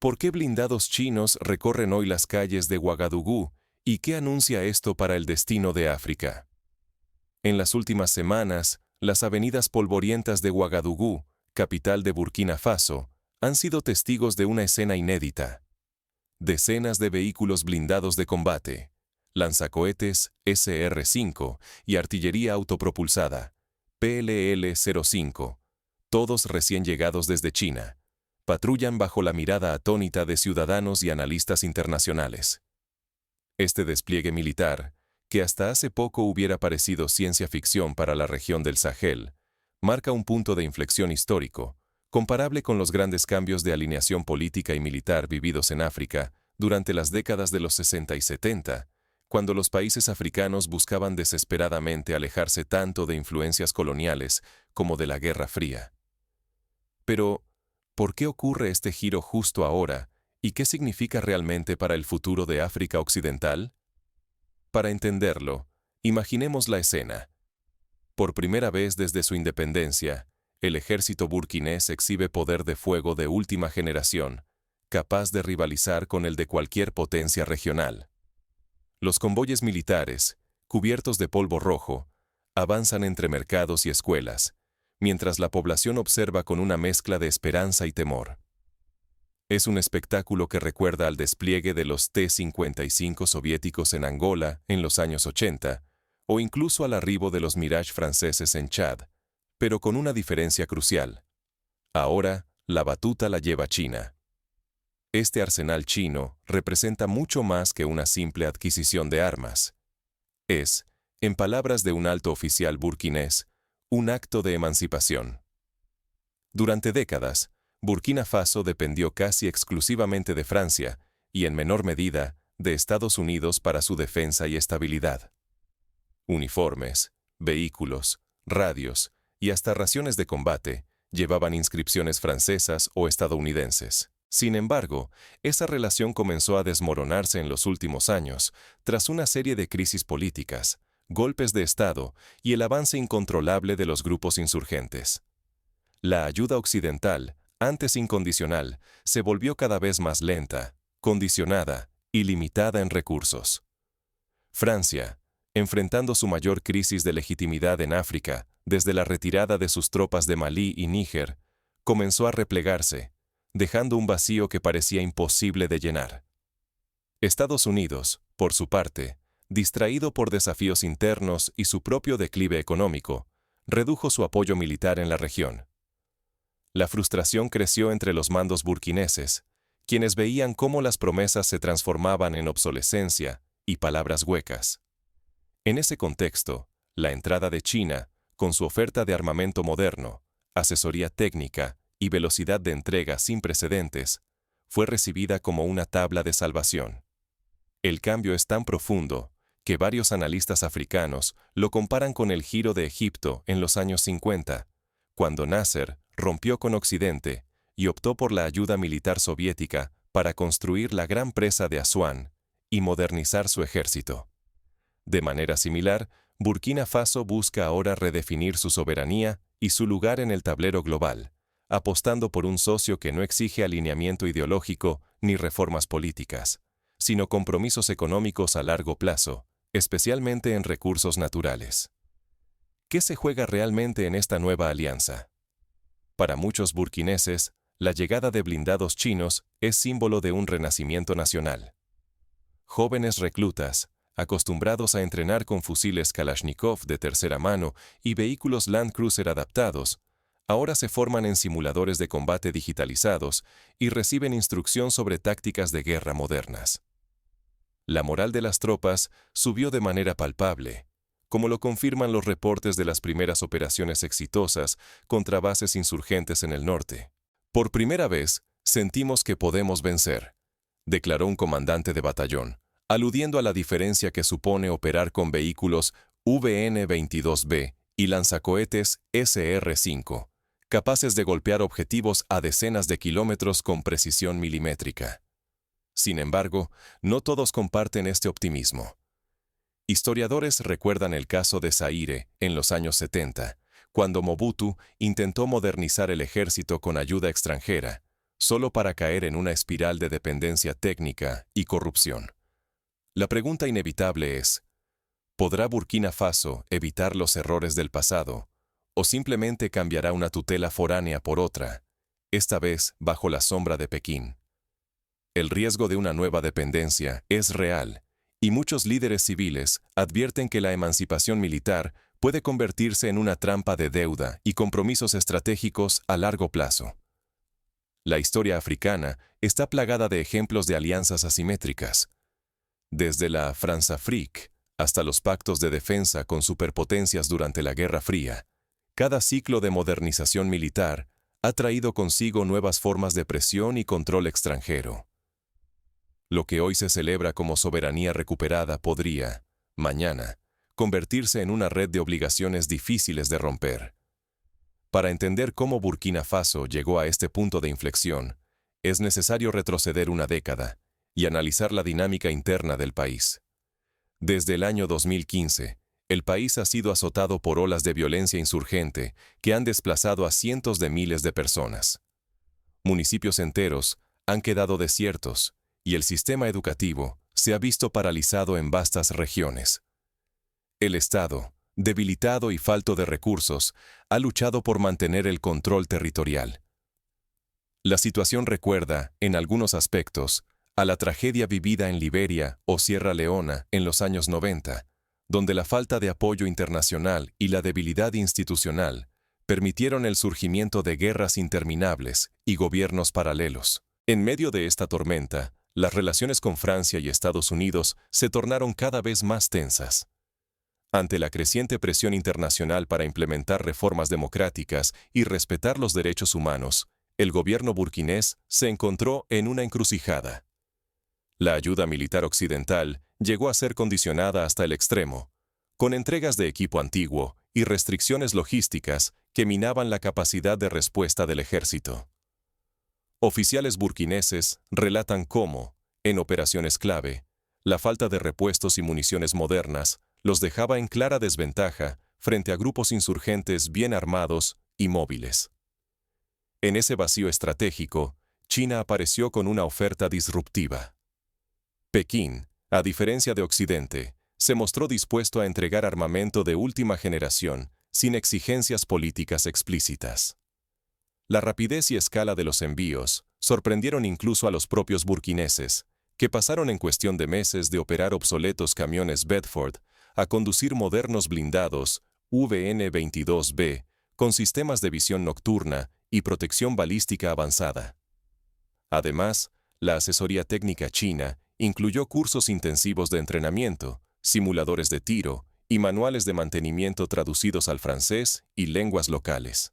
¿Por qué blindados chinos recorren hoy las calles de Ouagadougou y qué anuncia esto para el destino de África? En las últimas semanas, las avenidas polvorientas de Ouagadougou, capital de Burkina Faso, han sido testigos de una escena inédita. Decenas de vehículos blindados de combate, lanzacohetes SR-5 y artillería autopropulsada, PLL-05, todos recién llegados desde China, patrullan bajo la mirada atónita de ciudadanos y analistas internacionales. Este despliegue militar, que hasta hace poco hubiera parecido ciencia ficción para la región del Sahel, marca un punto de inflexión histórico, comparable con los grandes cambios de alineación política y militar vividos en África durante las décadas de los 60 y 70, cuando los países africanos buscaban desesperadamente alejarse tanto de influencias coloniales como de la Guerra Fría. Pero, ¿por qué ocurre este giro justo ahora y qué significa realmente para el futuro de África Occidental? Para entenderlo, imaginemos la escena. Por primera vez desde su independencia, el ejército burkinés exhibe poder de fuego de última generación, capaz de rivalizar con el de cualquier potencia regional. Los convoyes militares, cubiertos de polvo rojo, avanzan entre mercados y escuelas, mientras la población observa con una mezcla de esperanza y temor. Es un espectáculo que recuerda al despliegue de los T-55 soviéticos en Angola en los años 80, o incluso al arribo de los Mirage franceses en Chad, pero con una diferencia crucial. Ahora, la batuta la lleva China. Este arsenal chino representa mucho más que una simple adquisición de armas. Es, en palabras de un alto oficial burkinés, un acto de emancipación. Durante décadas, Burkina Faso dependió casi exclusivamente de Francia y, en menor medida, de Estados Unidos para su defensa y estabilidad. Uniformes, vehículos, radios y hasta raciones de combate llevaban inscripciones francesas o estadounidenses. Sin embargo, esa relación comenzó a desmoronarse en los últimos años, tras una serie de crisis políticas, golpes de Estado y el avance incontrolable de los grupos insurgentes. La ayuda occidental, antes incondicional, se volvió cada vez más lenta, condicionada y limitada en recursos. Francia, enfrentando su mayor crisis de legitimidad en África desde la retirada de sus tropas de Malí y Níger, comenzó a replegarse, dejando un vacío que parecía imposible de llenar. Estados Unidos, por su parte, distraído por desafíos internos y su propio declive económico, redujo su apoyo militar en la región. La frustración creció entre los mandos burkineses, quienes veían cómo las promesas se transformaban en obsolescencia y palabras huecas. En ese contexto, la entrada de China, con su oferta de armamento moderno, asesoría técnica y velocidad de entrega sin precedentes, fue recibida como una tabla de salvación. El cambio es tan profundo que varios analistas africanos lo comparan con el giro de Egipto en los años 50, cuando Nasser rompió con Occidente y optó por la ayuda militar soviética para construir la gran presa de Asuán y modernizar su ejército. De manera similar, Burkina Faso busca ahora redefinir su soberanía y su lugar en el tablero global, apostando por un socio que no exige alineamiento ideológico ni reformas políticas, sino compromisos económicos a largo plazo, especialmente en recursos naturales. ¿Qué se juega realmente en esta nueva alianza? Para muchos burkineses, la llegada de blindados chinos es símbolo de un renacimiento nacional. Jóvenes reclutas, acostumbrados a entrenar con fusiles Kalashnikov de tercera mano y vehículos Land Cruiser adaptados, ahora se forman en simuladores de combate digitalizados y reciben instrucción sobre tácticas de guerra modernas. La moral de las tropas subió de manera palpable, como lo confirman los reportes de las primeras operaciones exitosas contra bases insurgentes en el norte. Por primera vez, sentimos que podemos vencer, declaró un comandante de batallón, aludiendo a la diferencia que supone operar con vehículos VN-22B y lanzacohetes SR-5, capaces de golpear objetivos a decenas de kilómetros con precisión milimétrica. Sin embargo, no todos comparten este optimismo. Historiadores recuerdan el caso de Zaire en los años 70, cuando Mobutu intentó modernizar el ejército con ayuda extranjera, solo para caer en una espiral de dependencia técnica y corrupción. La pregunta inevitable es, ¿podrá Burkina Faso evitar los errores del pasado, o simplemente cambiará una tutela foránea por otra, esta vez bajo la sombra de Pekín? El riesgo de una nueva dependencia es real, y muchos líderes civiles advierten que la emancipación militar puede convertirse en una trampa de deuda y compromisos estratégicos a largo plazo. La historia africana está plagada de ejemplos de alianzas asimétricas. Desde la Françafrique hasta los pactos de defensa con superpotencias durante la Guerra Fría, cada ciclo de modernización militar ha traído consigo nuevas formas de presión y control extranjero. Lo que hoy se celebra como soberanía recuperada podría, mañana, convertirse en una red de obligaciones difíciles de romper. Para entender cómo Burkina Faso llegó a este punto de inflexión, es necesario retroceder una década y analizar la dinámica interna del país. Desde el año 2015, el país ha sido azotado por olas de violencia insurgente que han desplazado a cientos de miles de personas. Municipios enteros han quedado desiertos y el sistema educativo se ha visto paralizado en vastas regiones. El Estado, debilitado y falto de recursos, ha luchado por mantener el control territorial. La situación recuerda, en algunos aspectos, a la tragedia vivida en Liberia o Sierra Leona en los años 90, donde la falta de apoyo internacional y la debilidad institucional permitieron el surgimiento de guerras interminables y gobiernos paralelos. En medio de esta tormenta, las relaciones con Francia y Estados Unidos se tornaron cada vez más tensas. Ante la creciente presión internacional para implementar reformas democráticas y respetar los derechos humanos, el gobierno burkinés se encontró en una encrucijada. La ayuda militar occidental llegó a ser condicionada hasta el extremo, con entregas de equipo antiguo y restricciones logísticas que minaban la capacidad de respuesta del ejército. Oficiales burkineses relatan cómo, en operaciones clave, la falta de repuestos y municiones modernas los dejaba en clara desventaja frente a grupos insurgentes bien armados y móviles. En ese vacío estratégico, China apareció con una oferta disruptiva. Pekín, a diferencia de Occidente, se mostró dispuesto a entregar armamento de última generación sin exigencias políticas explícitas. La rapidez y escala de los envíos sorprendieron incluso a los propios burkineses, que pasaron en cuestión de meses de operar obsoletos camiones Bedford a conducir modernos blindados VN-22B con sistemas de visión nocturna y protección balística avanzada. Además, la asesoría técnica china incluyó cursos intensivos de entrenamiento, simuladores de tiro y manuales de mantenimiento traducidos al francés y lenguas locales.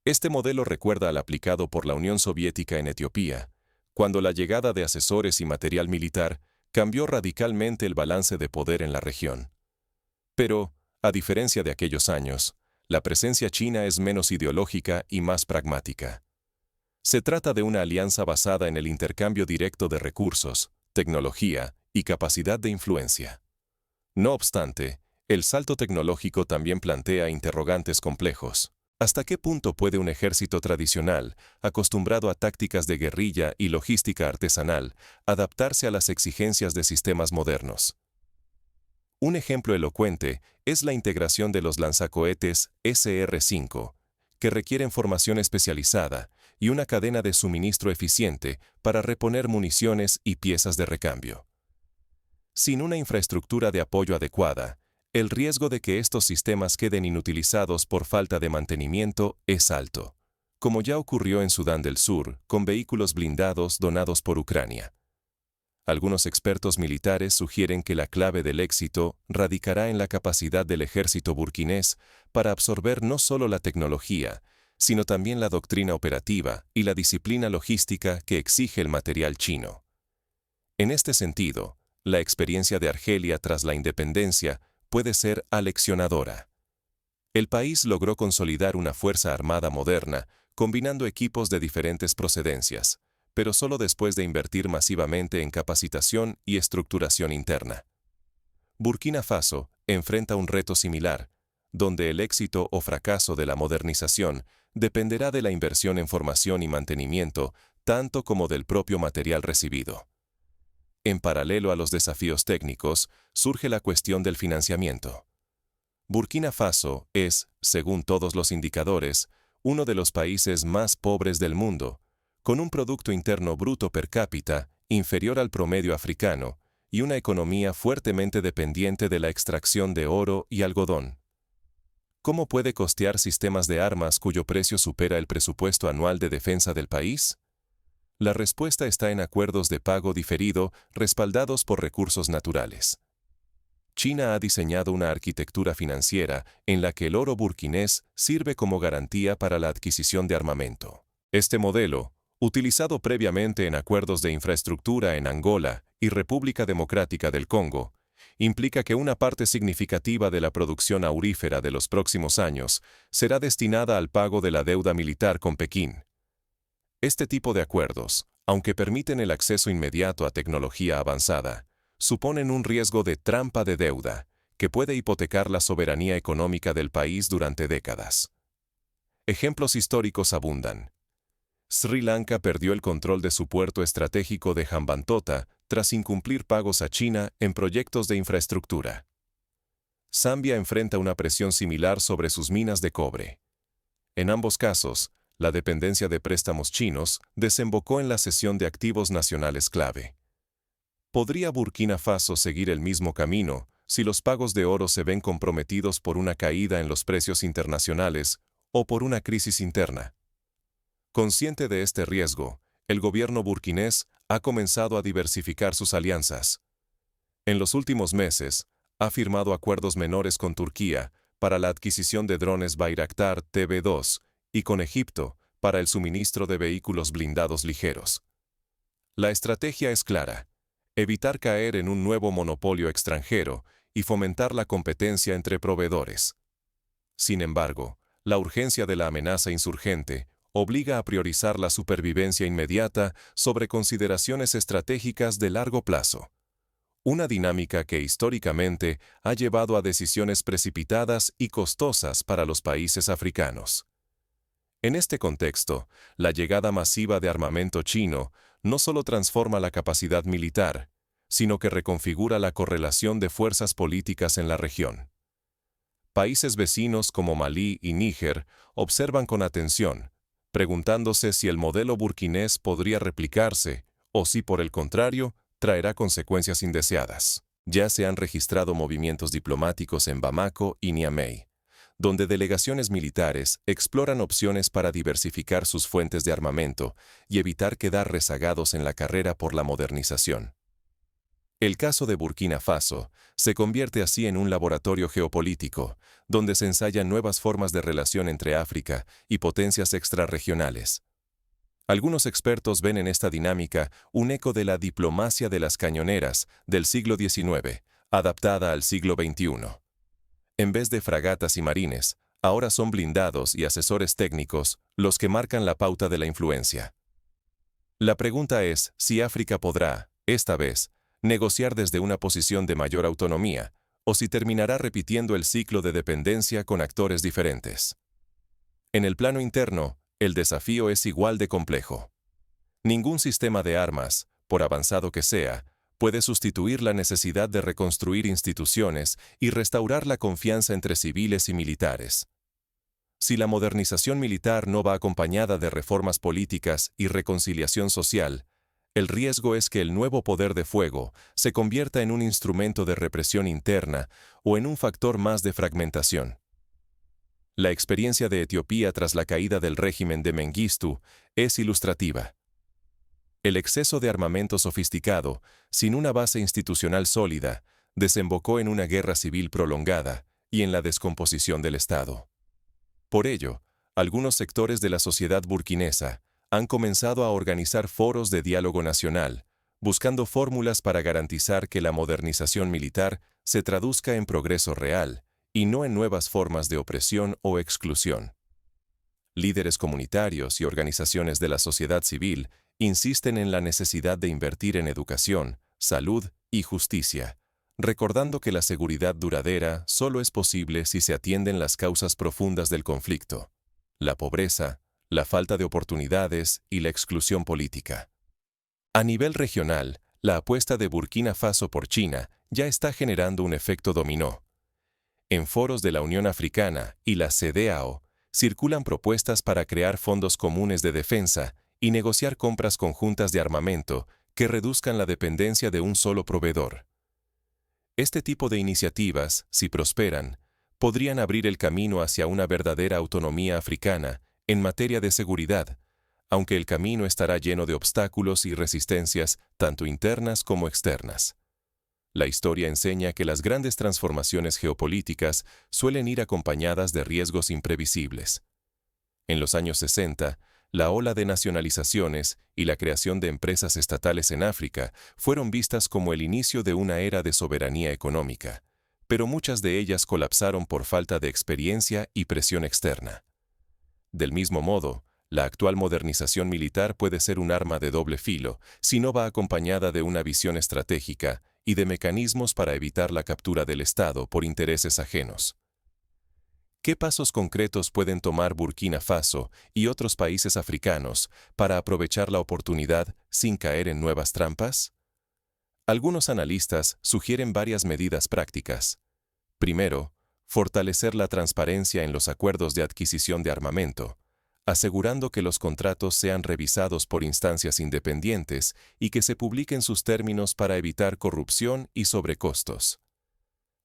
Este modelo recuerda al aplicado por la Unión Soviética en Etiopía, cuando la llegada de asesores y material militar cambió radicalmente el balance de poder en la región. Pero, a diferencia de aquellos años, la presencia china es menos ideológica y más pragmática. Se trata de una alianza basada en el intercambio directo de recursos, tecnología y capacidad de influencia. No obstante, el salto tecnológico también plantea interrogantes complejos. ¿Hasta qué punto puede un ejército tradicional, acostumbrado a tácticas de guerrilla y logística artesanal, adaptarse a las exigencias de sistemas modernos? Un ejemplo elocuente es la integración de los lanzacohetes SR-5, que requieren formación especializada y una cadena de suministro eficiente para reponer municiones y piezas de recambio. Sin una infraestructura de apoyo adecuada, el riesgo de que estos sistemas queden inutilizados por falta de mantenimiento es alto, como ya ocurrió en Sudán del Sur con vehículos blindados donados por Ucrania. Algunos expertos militares sugieren que la clave del éxito radicará en la capacidad del ejército burkinés para absorber no solo la tecnología, sino también la doctrina operativa y la disciplina logística que exige el material chino. En este sentido, la experiencia de Argelia tras la independencia puede ser aleccionadora. El país logró consolidar una fuerza armada moderna, combinando equipos de diferentes procedencias, pero solo después de invertir masivamente en capacitación y estructuración interna. Burkina Faso enfrenta un reto similar, donde el éxito o fracaso de la modernización dependerá de la inversión en formación y mantenimiento, tanto como del propio material recibido. En paralelo a los desafíos técnicos, surge la cuestión del financiamiento. Burkina Faso es, según todos los indicadores, uno de los países más pobres del mundo, con un Producto Interno Bruto per cápita inferior al promedio africano y una economía fuertemente dependiente de la extracción de oro y algodón. ¿Cómo puede costear sistemas de armas cuyo precio supera el presupuesto anual de defensa del país? La respuesta está en acuerdos de pago diferido respaldados por recursos naturales. China ha diseñado una arquitectura financiera en la que el oro burkinés sirve como garantía para la adquisición de armamento. Este modelo, utilizado previamente en acuerdos de infraestructura en Angola y República Democrática del Congo, implica que una parte significativa de la producción aurífera de los próximos años será destinada al pago de la deuda militar con Pekín. Este tipo de acuerdos, aunque permiten el acceso inmediato a tecnología avanzada, suponen un riesgo de trampa de deuda que puede hipotecar la soberanía económica del país durante décadas. Ejemplos históricos abundan. Sri Lanka perdió el control de su puerto estratégico de Hambantota tras incumplir pagos a China en proyectos de infraestructura. Zambia enfrenta una presión similar sobre sus minas de cobre. En ambos casos, la dependencia de préstamos chinos desembocó en la cesión de activos nacionales clave. ¿Podría Burkina Faso seguir el mismo camino si los pagos de oro se ven comprometidos por una caída en los precios internacionales o por una crisis interna? Consciente de este riesgo, el gobierno burkinés ha comenzado a diversificar sus alianzas. En los últimos meses, ha firmado acuerdos menores con Turquía para la adquisición de drones Bayraktar TB2 y con Egipto para el suministro de vehículos blindados ligeros. La estrategia es clara: evitar caer en un nuevo monopolio extranjero y fomentar la competencia entre proveedores. Sin embargo, la urgencia de la amenaza insurgente obliga a priorizar la supervivencia inmediata sobre consideraciones estratégicas de largo plazo. Una dinámica que históricamente ha llevado a decisiones precipitadas y costosas para los países africanos. En este contexto, la llegada masiva de armamento chino no solo transforma la capacidad militar, sino que reconfigura la correlación de fuerzas políticas en la región. Países vecinos como Malí y Níger observan con atención, preguntándose si el modelo burkinés podría replicarse o si, por el contrario, traerá consecuencias indeseadas. Ya se han registrado movimientos diplomáticos en Bamako y Niamey, donde delegaciones militares exploran opciones para diversificar sus fuentes de armamento y evitar quedar rezagados en la carrera por la modernización. El caso de Burkina Faso se convierte así en un laboratorio geopolítico, donde se ensayan nuevas formas de relación entre África y potencias extrarregionales. Algunos expertos ven en esta dinámica un eco de la diplomacia de las cañoneras del siglo XIX, adaptada al siglo XXI. En vez de fragatas y marines, ahora son blindados y asesores técnicos los que marcan la pauta de la influencia. La pregunta es si África podrá, esta vez, negociar desde una posición de mayor autonomía, o si terminará repitiendo el ciclo de dependencia con actores diferentes. En el plano interno, el desafío es igual de complejo. Ningún sistema de armas, por avanzado que sea, puede sustituir la necesidad de reconstruir instituciones y restaurar la confianza entre civiles y militares. Si la modernización militar no va acompañada de reformas políticas y reconciliación social, el riesgo es que el nuevo poder de fuego se convierta en un instrumento de represión interna o en un factor más de fragmentación. La experiencia de Etiopía tras la caída del régimen de Mengistu es ilustrativa. El exceso de armamento sofisticado, sin una base institucional sólida, desembocó en una guerra civil prolongada y en la descomposición del Estado. Por ello, algunos sectores de la sociedad burkinesa han comenzado a organizar foros de diálogo nacional, buscando fórmulas para garantizar que la modernización militar se traduzca en progreso real y no en nuevas formas de opresión o exclusión. Líderes comunitarios y organizaciones de la sociedad civil insisten en la necesidad de invertir en educación, salud y justicia, recordando que la seguridad duradera solo es posible si se atienden las causas profundas del conflicto. la pobreza, la falta de oportunidades y la exclusión política. A nivel regional, la apuesta de Burkina Faso por China ya está generando un efecto dominó. En foros de la Unión Africana y la CEDEAO, circulan propuestas para crear fondos comunes de defensa y negociar compras conjuntas de armamento que reduzcan la dependencia de un solo proveedor. Este tipo de iniciativas, si prosperan, podrían abrir el camino hacia una verdadera autonomía africana en materia de seguridad, aunque el camino estará lleno de obstáculos y resistencias tanto internas como externas. La historia enseña que las grandes transformaciones geopolíticas suelen ir acompañadas de riesgos imprevisibles. En los años 60, la ola de nacionalizaciones y la creación de empresas estatales en África fueron vistas como el inicio de una era de soberanía económica, pero muchas de ellas colapsaron por falta de experiencia y presión externa. Del mismo modo, la actual modernización militar puede ser un arma de doble filo si no va acompañada de una visión estratégica y de mecanismos para evitar la captura del Estado por intereses ajenos. ¿Qué pasos concretos pueden tomar Burkina Faso y otros países africanos para aprovechar la oportunidad sin caer en nuevas trampas? Algunos analistas sugieren varias medidas prácticas. Primero, fortalecer la transparencia en los acuerdos de adquisición de armamento, asegurando que los contratos sean revisados por instancias independientes y que se publiquen sus términos para evitar corrupción y sobrecostos.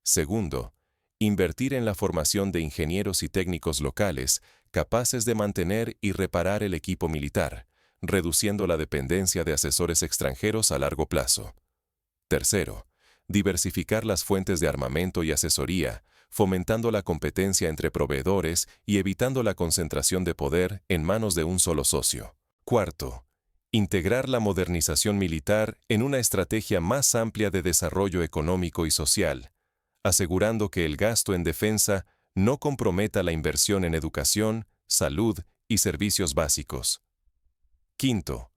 Segundo, invertir en la formación de ingenieros y técnicos locales capaces de mantener y reparar el equipo militar, reduciendo la dependencia de asesores extranjeros a largo plazo. Tercero, diversificar las fuentes de armamento y asesoría, fomentando la competencia entre proveedores y evitando la concentración de poder en manos de un solo socio. Cuarto, integrar la modernización militar en una estrategia más amplia de desarrollo económico y social, asegurando que el gasto en defensa no comprometa la inversión en educación, salud y servicios básicos. Quinto,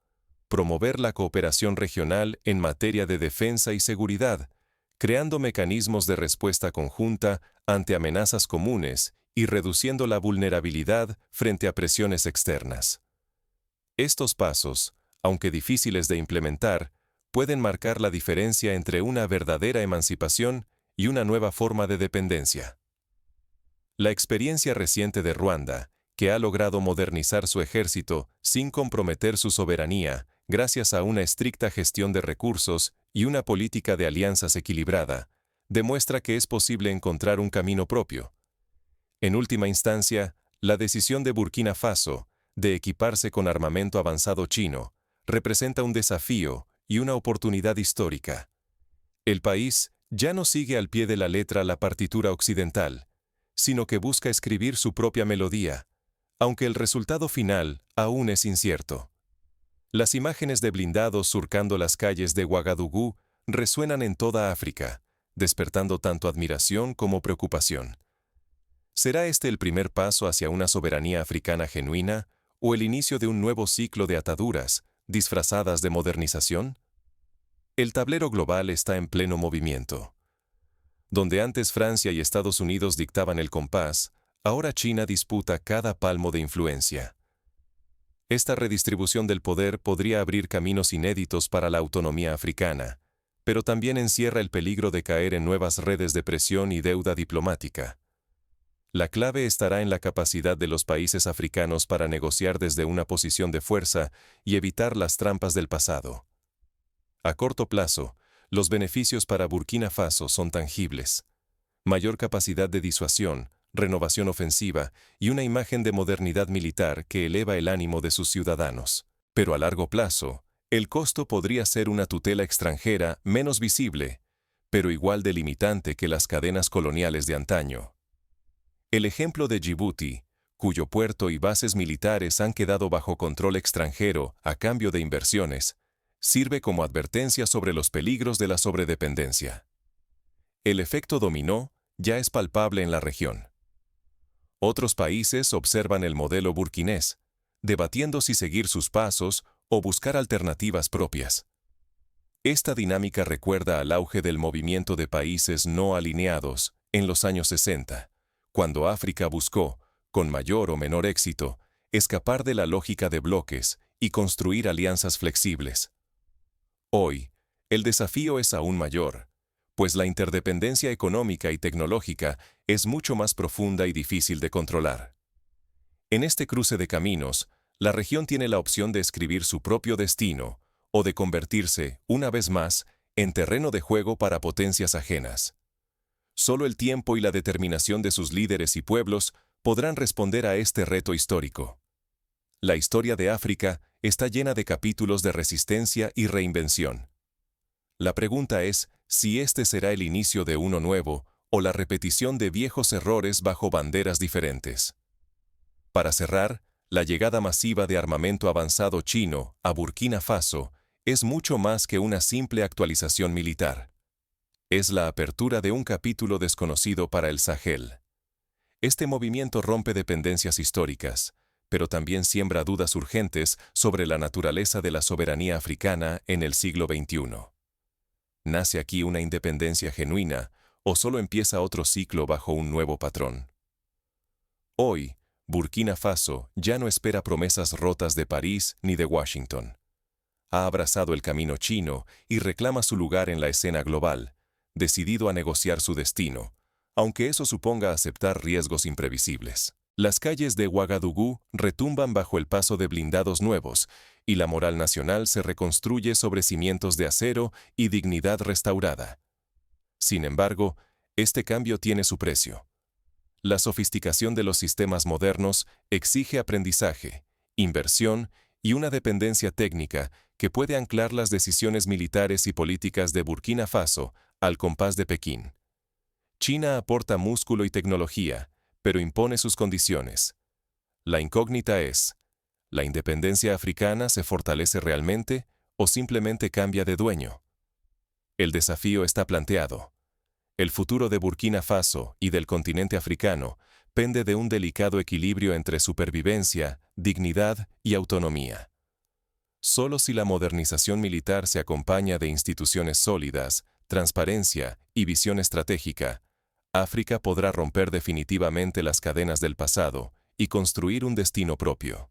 promover la cooperación regional en materia de defensa y seguridad, creando mecanismos de respuesta conjunta ante amenazas comunes y reduciendo la vulnerabilidad frente a presiones externas. Estos pasos, aunque difíciles de implementar, pueden marcar la diferencia entre una verdadera emancipación y una nueva forma de dependencia. La experiencia reciente de Ruanda, que ha logrado modernizar su ejército sin comprometer su soberanía, gracias a una estricta gestión de recursos y una política de alianzas equilibrada, demuestra que es posible encontrar un camino propio. En última instancia, la decisión de Burkina Faso de equiparse con armamento avanzado chino representa un desafío y una oportunidad histórica. El país ya no sigue al pie de la letra la partitura occidental, sino que busca escribir su propia melodía, aunque el resultado final aún es incierto. Las imágenes de blindados surcando las calles de Ouagadougou resuenan en toda África, despertando tanto admiración como preocupación. ¿Será este el primer paso hacia una soberanía africana genuina o el inicio de un nuevo ciclo de ataduras, disfrazadas de modernización? El tablero global está en pleno movimiento. Donde antes Francia y Estados Unidos dictaban el compás, ahora China disputa cada palmo de influencia. Esta redistribución del poder podría abrir caminos inéditos para la autonomía africana, pero también encierra el peligro de caer en nuevas redes de presión y deuda diplomática. La clave estará en la capacidad de los países africanos para negociar desde una posición de fuerza y evitar las trampas del pasado. A corto plazo, los beneficios para Burkina Faso son tangibles. Mayor capacidad de disuasión, renovación ofensiva y una imagen de modernidad militar que eleva el ánimo de sus ciudadanos. Pero a largo plazo, el costo podría ser una tutela extranjera menos visible, pero igual de limitante que las cadenas coloniales de antaño. El ejemplo de Djibouti, cuyo puerto y bases militares han quedado bajo control extranjero a cambio de inversiones, sirve como advertencia sobre los peligros de la sobredependencia. El efecto dominó ya es palpable en la región. Otros países observan el modelo burkinés, debatiendo si seguir sus pasos o buscar alternativas propias. Esta dinámica recuerda al auge del movimiento de países no alineados en los años 60, cuando África buscó, con mayor o menor éxito, escapar de la lógica de bloques y construir alianzas flexibles. Hoy, el desafío es aún mayor, pues la interdependencia económica y tecnológica es mucho más profunda y difícil de controlar. En este cruce de caminos, la región tiene la opción de escribir su propio destino o de convertirse, una vez más, en terreno de juego para potencias ajenas. Solo el tiempo y la determinación de sus líderes y pueblos podrán responder a este reto histórico. La historia de África está llena de capítulos de resistencia y reinvención. La pregunta es si este será el inicio de uno nuevo o la repetición de viejos errores bajo banderas diferentes. Para cerrar, la llegada masiva de armamento avanzado chino a Burkina Faso es mucho más que una simple actualización militar. Es la apertura de un capítulo desconocido para el Sahel. Este movimiento rompe dependencias históricas, pero también siembra dudas urgentes sobre la naturaleza de la soberanía africana en el siglo XXI. ¿Nace aquí una independencia genuina o solo empieza otro ciclo bajo un nuevo patrón? Hoy, Burkina Faso ya no espera promesas rotas de París ni de Washington. Ha abrazado el camino chino y reclama su lugar en la escena global, decidido a negociar su destino, aunque eso suponga aceptar riesgos imprevisibles. Las calles de Ouagadougou retumban bajo el paso de blindados nuevos, y la moral nacional se reconstruye sobre cimientos de acero y dignidad restaurada. Sin embargo, este cambio tiene su precio. La sofisticación de los sistemas modernos exige aprendizaje, inversión y una dependencia técnica que puede anclar las decisiones militares y políticas de Burkina Faso al compás de Pekín. China aporta músculo y tecnología, pero impone sus condiciones. La incógnita es, ¿la independencia africana se fortalece realmente o simplemente cambia de dueño? El desafío está planteado. El futuro de Burkina Faso y del continente africano pende de un delicado equilibrio entre supervivencia, dignidad y autonomía. Solo si la modernización militar se acompaña de instituciones sólidas, transparencia y visión estratégica, África podrá romper definitivamente las cadenas del pasado y construir un destino propio.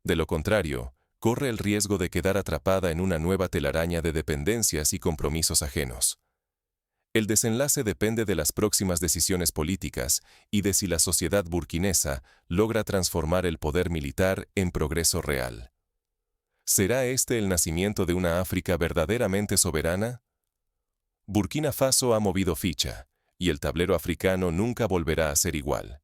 De lo contrario, corre el riesgo de quedar atrapada en una nueva telaraña de dependencias y compromisos ajenos. El desenlace depende de las próximas decisiones políticas y de si la sociedad burkinesa logra transformar el poder militar en progreso real. ¿Será este el nacimiento de una África verdaderamente soberana? Burkina Faso ha movido ficha, y el tablero africano nunca volverá a ser igual.